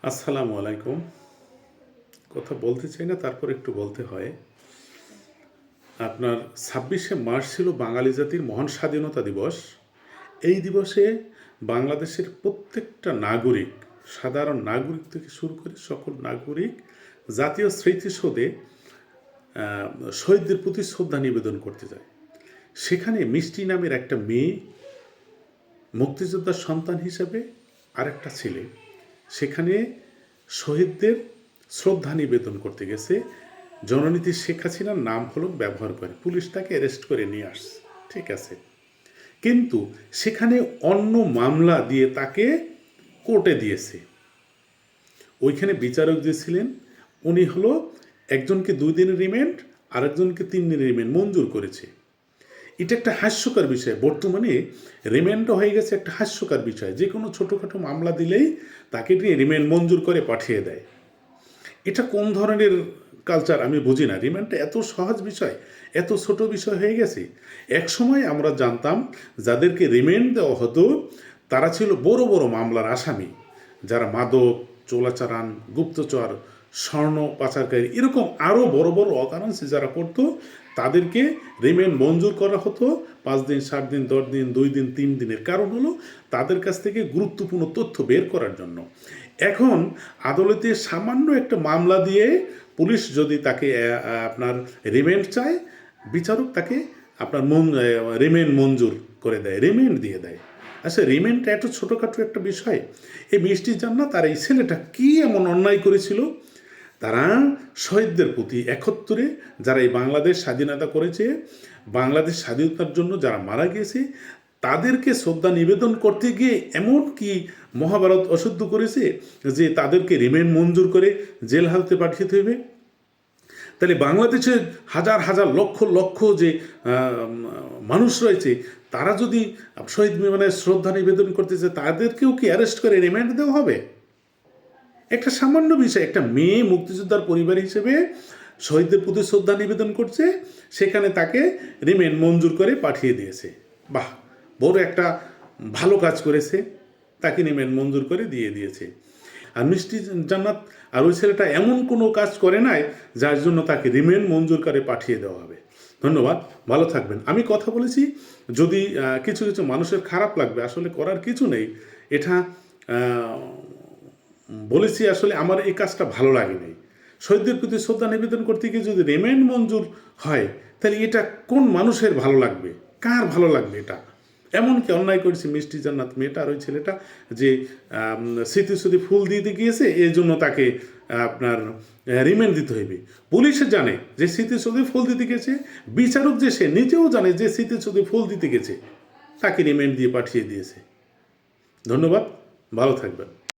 আসসালামু আলাইকুম। কথা বলতে চাই না, তারপর একটু বলতে হয়। আপনার ২৬শে মার্চ ছিল বাঙালি জাতির মহান স্বাধীনতা দিবস। এই দিবসে বাংলাদেশের প্রত্যেকটা নাগরিক, সাধারণ নাগরিক থেকে শুরু করে সকল নাগরিক জাতীয় স্মৃতিসৌধে শহীদদের প্রতি শ্রদ্ধা নিবেদন করতে যায়। সেখানে মিষ্টি নামের একটা মেয়ে, মুক্তিযোদ্ধার সন্তান হিসাবে আরেকটা ছেলে সেখানে শহীদদের শ্রদ্ধা নিবেদন করতে গেছে। জননীতি শেখ হাসিনার নাম ফলক ব্যবহার করে পুলিশ তাকে অ্যারেস্ট করে নিয়ে আসছে, ঠিক আছে। কিন্তু সেখানে অন্য মামলা দিয়ে তাকে কোর্টে দিয়েছে। ওইখানে বিচারক যে ছিলেন উনি হলো একজনকে 2 দিনের রিমান্ড, আরেকজনকে 3 দিনের রিমান্ড মঞ্জুর করেছে। এটা একটা হাস্যকর বিষয়। বর্তমানে রিমান্ডও হয়ে গেছে একটা হাস্যকর বিষয়। যে কোনো ছোটোখাটো মামলা দিলেই তাকে নিয়ে রিমান্ড মঞ্জুর করে পাঠিয়ে দেয়। এটা কোন ধরনের কালচার আমি বুঝি না। রিমান্ডটা এত সহজ বিষয়, এত ছোট বিষয় হয়ে গেছে। এক সময় আমরা জানতাম যাদেরকে রিমান্ড দেওয়া হতো তারা ছিল বড় বড় মামলার আসামি, যারা মাদক, চোরাচালান, গুপ্তচর, স্বর্ণ পাচারকারী, এরকম আরও বড় বড় অকারেন্সি যারা করতো তাদেরকে রিমান্ড মঞ্জুর করা হতো 5 দিন, 7 দিন, 10 দিন, 2 দিন, 3 দিনের। কারণ হলো তাদের কাছ থেকে গুরুত্বপূর্ণ তথ্য বের করার জন্য। এখন আদালতে সামান্য একটা মামলা দিয়ে পুলিশ যদি তাকে আপনার রিমান্ড চায়, বিচারক তাকে আপনার রিমান্ড মঞ্জুর করে দেয়, রিমান্ড দিয়ে দেয়। আচ্ছা, রিমান্ডটা এত ছোটোখাটো একটা বিষয়। এই মিষ্টি জান্নাত আর এই ছেলেটা কী এমন অন্যায় করেছিল? তারা শহীদদের প্রতি 71-এ যারা এই বাংলাদেশ স্বাধীনতা করেছে, বাংলাদেশ স্বাধীনতার জন্য যারা মারা গিয়েছে তাদেরকে শ্রদ্ধা নিবেদন করতে গিয়ে এমন কি মহাভারত অশুদ্ধ করেছে যে তাদেরকে রিমান্ড মঞ্জুর করে জেল হাজতে পাঠিয়ে দেবে? তাহলে বাংলাদেশে হাজার হাজার লক্ষ লক্ষ যে মানুষ রয়েছে তারা যদি শহীদ বিমানে শ্রদ্ধা নিবেদন করতেছে, তাদেরকেও কি অ্যারেস্ট করে রিমান্ড দেওয়া হবে? একটা সামান্য বিষয়, একটা মেয়ে মুক্তিযোদ্ধার পরিবার হিসেবে শহীদদের প্রতি শ্রদ্ধা নিবেদন করছে, সেখানে তাকে রিমান্ড মঞ্জুর করে পাঠিয়ে দিয়েছে। বাহ, বড় একটা ভালো কাজ করেছে, তাকে রিমান্ড মঞ্জুর করে দিয়ে দিয়েছে। আর মিষ্টি জান্নাত আর ওই ছেলেটা এমন কোনো কাজ করে নাই যার জন্য তাকে রিমান্ড মঞ্জুর করে পাঠিয়ে দেওয়া হবে। ধন্যবাদ, ভালো থাকবেন। আমি কথা বলেছি, যদি কিছু কিছু মানুষের খারাপ লাগবে, আসলে করার কিছু নেই। এটা বলেছি, আসলে আমার এই কাজটা ভালো লাগেনি। শহীদদের প্রতি শ্রদ্ধা নিবেদন করতে গিয়ে যদি রিমান্ড মঞ্জুর হয়, তাহলে এটা কোন মানুষের ভালো লাগবে? কার ভালো লাগবে? এটা এমনকি অন্যায় করেছে মিষ্টি জান্নাত মেয়েটা আর ওই ছেলেটা, যে স্মৃতিসৌধে ফুল দিতে গিয়েছে, এই জন্য তাকে আপনার রিমান্ড দিতে হইবে। পুলিশে জানে যে স্মৃতিসৌধে ফুল দিতে গেছে, বিচারক যে সে নিজেও জানে যে স্মৃতিসৌধে ফুল দিতে গেছে, তাকে রিমান্ড দিয়ে পাঠিয়ে দিয়েছে। ধন্যবাদ, ভালো থাকবেন।